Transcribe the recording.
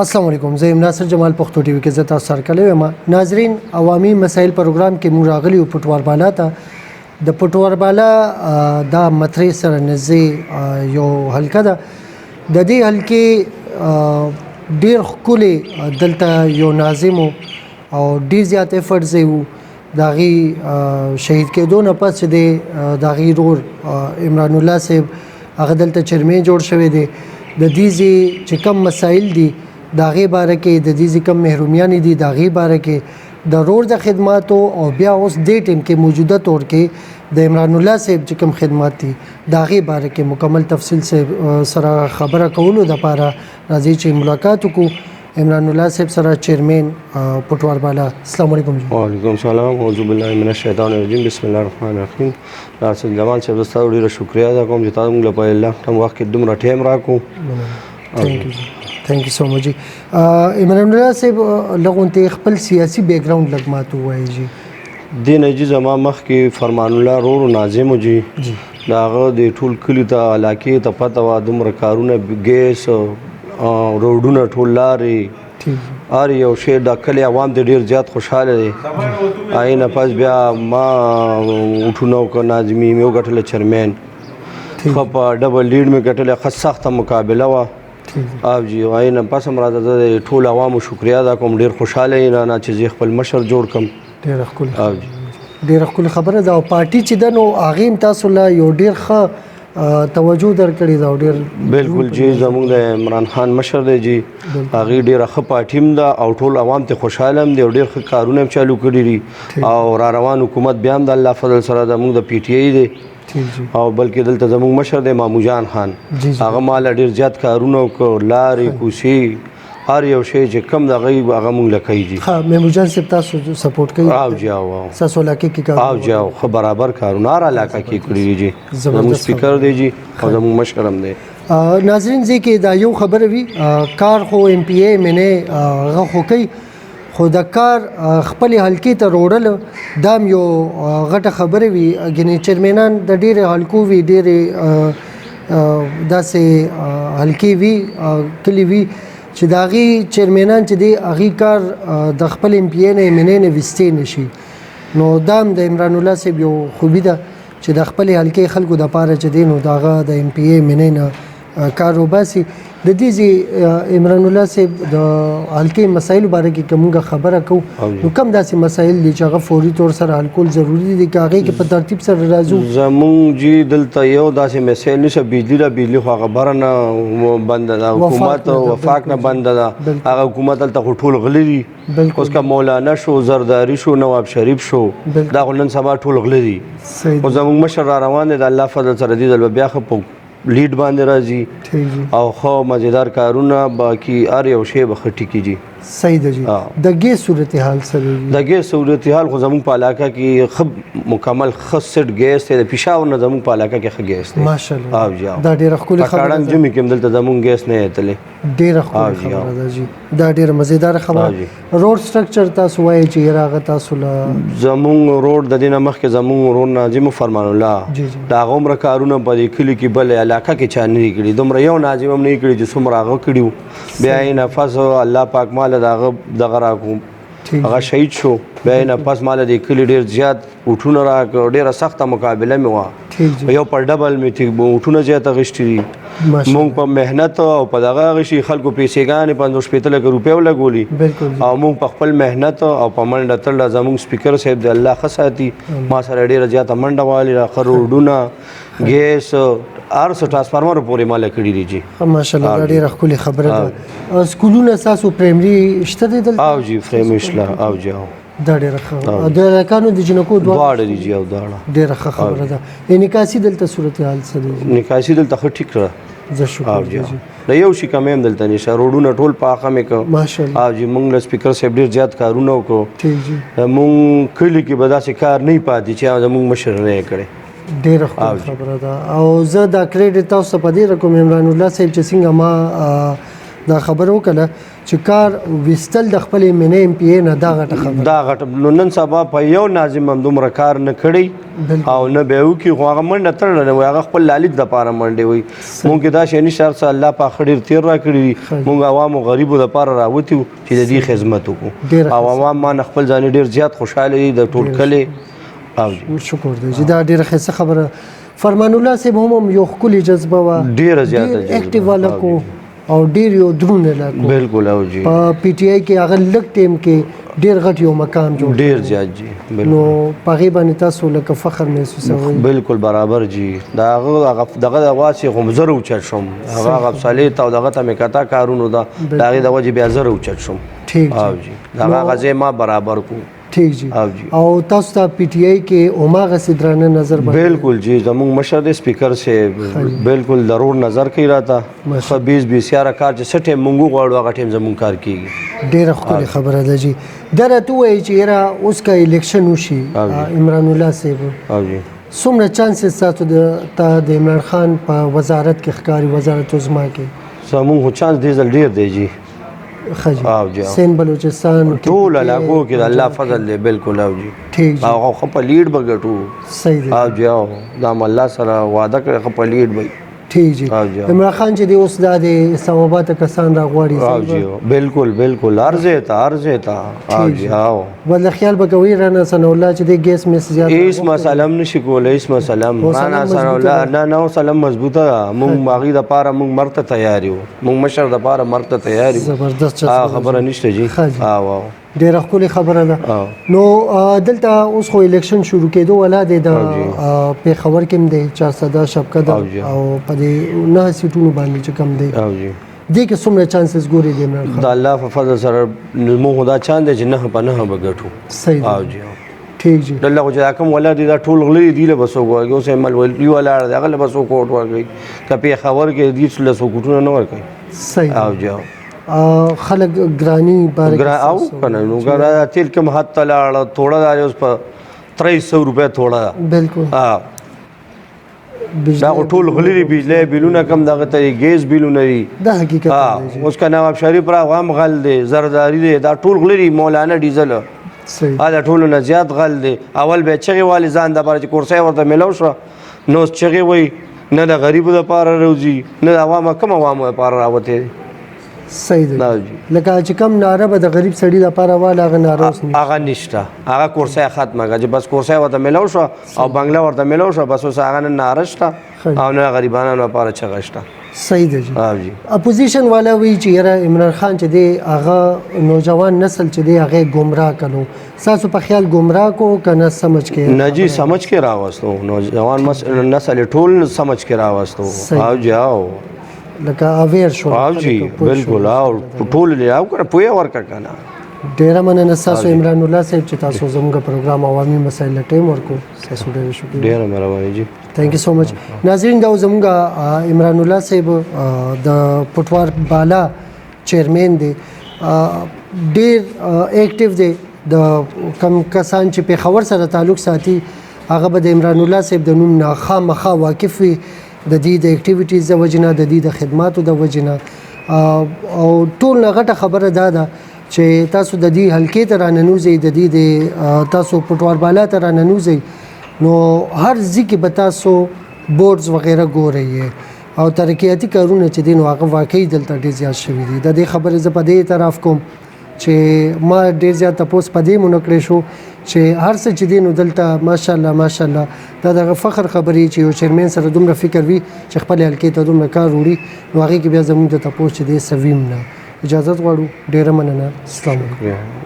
السلام علیکم، زه ناصر جمال پښتو ټي وي کې زه تاسو سره کلی یم. ناظرین، عوامي مسایل پروګرام کې موږ راغلي یو پټوار بالا ته. د پټوار بالا دا مترې سره نږدې یو حلقه ده. د دې حلقې ډېر ښکلې دلته یو ناظم او ډېر زیات ایفرټز یې وو. د هغې شهید کېدو نه پس چې دی د هغې ورور عمران الله صاحب هغه دلته چرمین جوړ شوی دی. د دې چې کم مسایل دي د هغې باره کې، د دې کم محرومیانې دي د هغې باره کې، د ورور د خدماتو او بیا اوس دې ټیم کې موجوده طور کې د عمران الله صاحب چې کوم خدمات دي د هغې باره کې مکمل تفصیل سره خبره کولو دپاره راځئ چې ملاقات وکړو عمران الله صاحب سره، چیرمین پټوار بالا. السلام علیکم. وعلیکم السلام. اعوذ بالله من الشیطان الرجیم. بسم الله الرحمن الرحیم. ناصر جمال صاحب تاسو ډیره شکریا ادا کوم چې تاسو موږ په الله ټیم وخت کې دومره ټیم راکو. تhank you so much جی. عمران الله صاحب لغونته خپل سیاسي بیک گراوند لګ ماته وایي جی. دین جی زما مخ کې فرمان الله رور ناظم جی داغه د ټول کلی ته علاقې ته پته وا دومره کارونه ګیس روډونه ټول لارې هر یو شی د کلی عوام ته ډېر زیات خوشحاله دي. هغې نه پس بیا ما اټونه وکړه ناظمي مې وګټله چرمین ښه په ډبل لیډ مې ګټله ښه سخته مقابله وه. او جی هغې نه پس هم راته زه د ټولو عوامو شکریا ادا کوم. ډېر خوشحاله یم رانه چې زه خپل مشر جوړ کړم. ډېره ښکلې ډېره ښکلې خبره ده. او پارټي چې ده نو هغې هم تاسو له یو ډېر ښه توجه درکړې ده او ډېر بالکل جی زموږ د عمران خان مشر دی جی هغې ډېره ښه پارټي هم ده او ټول عوام ته خوشحاله هم دي او ډېر ښه کارونه هم چالو کړي دي او را روان حکومت بیا هم د الله فضل سره زموږ د پی ټي آی دی او بلکې دلته زموږ مشر دی مامو جان خان هغه ماله ډېر زیات کارونه وکړو لارې کوڅې هر یو شی چې کم د هغې هغه مونږ له کوي جي. ښه مامو جان صاحب تاسو سپورټ کوي؟ او جی او ستاسو علاقې کې کار او جی او ښه برابر کارونه هر علاقه کې کړي دي جي. زموږ سپیکر دی جي او زموږ مشر هم دی. ناظرین زه کې دا یو خبره وي کار خو ایم پی ای منې هغه خو کوي خو د کار خپلې حلقې ته روړل دا هم یو غټه خبره وي. ګنې چیرمینان د ډېرې حلقو وي، ډېرې داسې حلقې وي کلي وي چې د هغې چیرمینان چې دی هغې کار د خپل ایم پی ای نه منې نه ویستې نه شي. نو دا هم د عمران الله صاحب یو خوبي ده چې د خپلې حلقې خلکو دپاره چې دی نو د هغه د ایم پی ای منې نه کار وباسي. د دې عمران الله صاحب د حلقې مسایلو باره کې که موږ خبره کوو نو کم داسې مسایل دي چې هغه فوري طور سره حل کول ضروري دي که هغې کې په ترتیب سره راځو؟ زمونږ جي دلته یو داسې مسایل نشته. بجلي ده، بجلي خو هغه بره نه بنده ده، حکومت وفاق نه بنده ده. هغه حکومت دلته خو ټول غلی دي. اوس که مولانا شو، زرداري شو، نواب شریف شو، دا خو نن سبا ټول غلی دي. خو زمونږ مشر را روان دی د الله فضل سره دي دل بیا ښه په لیډ باندې راځي او ښه مزیدار کارونه باقي هر یو شی به ښه ټیکي جي. صحیح ده جی. د ګیس صورتحال سره د ګیس صورتحال خو زموږ په علاقه کې ښه مکمل ښه سیټ ګیس دی. د پېښور نه زموږ په علاقه کې ښه ګیس دی ماشاءالله. او جی دا ډېره ښکلې خبره ده. کاکاړنګ ژمي کې هم دلته زموږ ګیس نه ایتلی. ډېره ښکلې خبره ده جی. دا ډېره مزیداره خبره. روډ سټرکچر تاسو وایئ چې یاره هغه تاسو له زموږ روډ د دې نه مخکې زموږ ورور ناظم فرمان الله د هغه عمره کارونه په دې کلي کې بل علاقه کې چا نه دي کړي. دومره یو ناظم هم نه یې کړي چې څومره هغه کړي وو. بیا یې نفس الله پاک ماله د هغه دغه راکړو هغه شهید شو. بیا یې نه پس ماله دې کلي ډېر زیات اوټونه راکړه. ډېره سخته مقابله مې وه. یو پر ډبل مې اوټونه زیات اخیستي دي. مونږ په محنت او په دغه اخیستي خلکو پیسېګانې 50-50 لکه روپۍ ولګولي او مونږ په خپل محنت او په منډه تړله. زمونږ سپیکر صاحب د الله ښه ساتي ما سره ډېره زیاته منډه والي ښه روډونه ګیس هر څه ټرانسفارمر پورې ماله کړي دي جي. ماشاءالله دا ډېره ښکلې خبره ده. سکولونه ستاسو پرایمري شته دی دلته؟ او جي پرایمري شته او جي دا ډېره ښه. د هلکانو د جنکو دواړه دي جي او دواړه ډېره ښه خبره ده. نکاسي دلته صورتحال څه دی؟ نکاسي دلته ښه ټیک کړه. زه شکر جی. د یو شي کمې هم دلته نشته. روډونه ټول پاخه مې کړه ماشاءالله. او جي مونږ له سپیکر صاحب ډېر زیات کارونه وکړو. ٹھیک جی. مونږ کلي کې به داسې کار نه پاتې چې زمونږ مشر نه یې کړی. ډېره ښکلې خبره ده. او زه دا کریډټ تاسو ته په دې رقم عمران الله صاحب چې څنګه ما دا خبر وکړه چې کار وستل د خپل MNA MPA نه دا غټه خبره دا غټ نن سبا په یو ناظم هم دومره کار نه کړی او نه به وکي خو هغه منډه تړل نه وي هغه خپل لالید د پاره منډه وي مونږ دا شي نشار سره الله په خړیر تیر را کړی مونږ عوامو غریبو د پاره راوتی چې د دې خدمت وکړو او عوام ما خپل ځان ډیر زیات خوشاله دي د ټول کله او شکر دی چې دا ډیره ښه خبره فرمان الله صاحب هم یو خولي جذبه و ډیره زیاته اکټیو ولکو او ډیر یو درون لکو بالکل او جی په پی ټی آی کې هغه لک ټیم کې ډیر غټ یو مقام جوړ ډیر زیات جی نو پغې باندې تاسو لکه فخر محسوسوي بالکل برابر جی دا هغه دغه واسي غو زره اوچت شم هغه غفصلیت او دغه ته میکتا کارونو دا دغه د وجه بیا زره اوچت شم ٹھیک او جی دا غزه ما برابر کو ٹھیک جی او تاسو ته پی ټی آی کې اوماغه سدرانه نظر بالکل جی زموږ مشر سپیکر سے بالکل ضرور نظر کوي راته 20 یاره کار چې سټه مونږ غواړو هغه ټیم زموږ کار کیږي ډیره ښکلې خبره ده جی درته وایي چې را اوس کا الیکشن وشي عمران الله صاحب او جی څومره چانسز تاسو د عمران خان په وزارت کې ښکاری وزارت عظما کې زموږ چانس دی زل ډیر دی جی خجی سین بلوچستان ټول علاقو کې د الله فضل دی بالکل او جی ٹھیک او خپل لیډ بغټو صحیح دی او جی او دا الله سره وعده کړ خپل لیډ وي ٹھیک جی عمران خان چې دی اوس د اسلام آباد کسان راغواړي او جی بالکل بالکل ارزه تا او جی او ول خیال بګوي رانه سن الله چې دی ګیس مس زیات ایس مسالم نشي کولای ایس مسالم انا سن الله نه نو سلام مضبوطه مونږ باغی د پاره مونږ مرته تیار یو مونږ مشر د پاره مرته تیار یو زبردست خبره نشته جی او ډیره ښکلې خبره ده نو دلته اوس خو الیکشن شروع کېدو ولاده د پیښور کې هم دی 400 شپکه ده او په دې 9 سیټونو باندې چې کم دی دې کې څومره چانسز ګوري دی عمران خان د الله په فضل سره مو خدا چاند چې نه په نه بغټو صحیح او جی ٹھیک جی الله کو چې کوم ولادي دا ټول غلي دی له بسو کوي اوس عمل ولي ولا دا غل بسو کوټ ورګي کپی خبر کې دې له سو کوټونه نه ورګي صحیح او جی خلک ګرانی بارک او کنه نو ګرا تیل کوم حد تلاړ تھوڑا دا اوس په 300 روپے تھوڑا بالکل دا ټول غلي بجلی بیلونه کم دغه ته ګیس بیلونه دي دا حقیقت اوس کنه نواب شریف را غم غل دي زرداری دي دا ټول غلي مولانا ډیزل صحیح دا ټول نه زیات غل دي اول به چغي والی ځان د بار چې کورسای ورته ملو شو نو چغي وای نه د غریبو د پاره روزي نه د عوامو کم عوامو لپاره راوته صحیح دی لکه چې کم ناره به د غریب سړي لپاره والا هغه ناره اوس نشته هغه نشته هغه کورسای ختمه چې بس کورسای ورته ملو شو او بنگلا ورته ملو شو بس اوس هغه ناره شته او نه غریبانو لپاره چغه شته صحیح دی جی اپوزیشن والا وی چې یاره عمران خان چې دی هغه نوجوان نسل چې دی هغه گمراه کړو تاسو په خیال گمراه کو کنه سمجھ کې نه جی سمجھ کې راوستو نوجوان نسل ټول سمجھ کې راوستو او جاو لکه اویر شو او جی بالکل او ټول له او کنه پوهه ورکا کنه ډیر مننه تاسو عمران الله صاحب چې تاسو زموږ پروګرام عوامي مسایل ټیم ورکو تاسو ډیر شکر ډیر مهرباني جی تھینک یو سو مچ ناظرین دا زموږ عمران الله صاحب د پټوار بالا چیرمن دی ډیر اکټیو دی د کم کسان چې په خبر سره تعلق ساتي هغه به د عمران الله صاحب د نوم نه خامخا واقف وي د دې د اکټیویټیز د وجنه د دې د خدماتو د وجنه او ټول غټه خبره ده چې تاسو د دې حلقې ته راننوځئ د دې د تاسو پټوار بالا ته راننوځئ نو هر ځکه به تاسو بورډز وغیرہ ګورئ او ترقیاتي کارونه چې دین واقع واقعي دلته ډیر زیات شوي دي د دې خبرې زه په دې طرف کوم چې ما ډیر زیات تاسو په دې مونږ شو چې هر څه چې دین دلته ماشاءالله دا د فخر خبرې چې یو چیرمن سره دومره فکر وي چې خپل حلقې ته دومره کار وړي نو هغه کې بیا زموږ ته تاسو چې دې سویم نه اجازه غواړو ډیر مننه السلام علیکم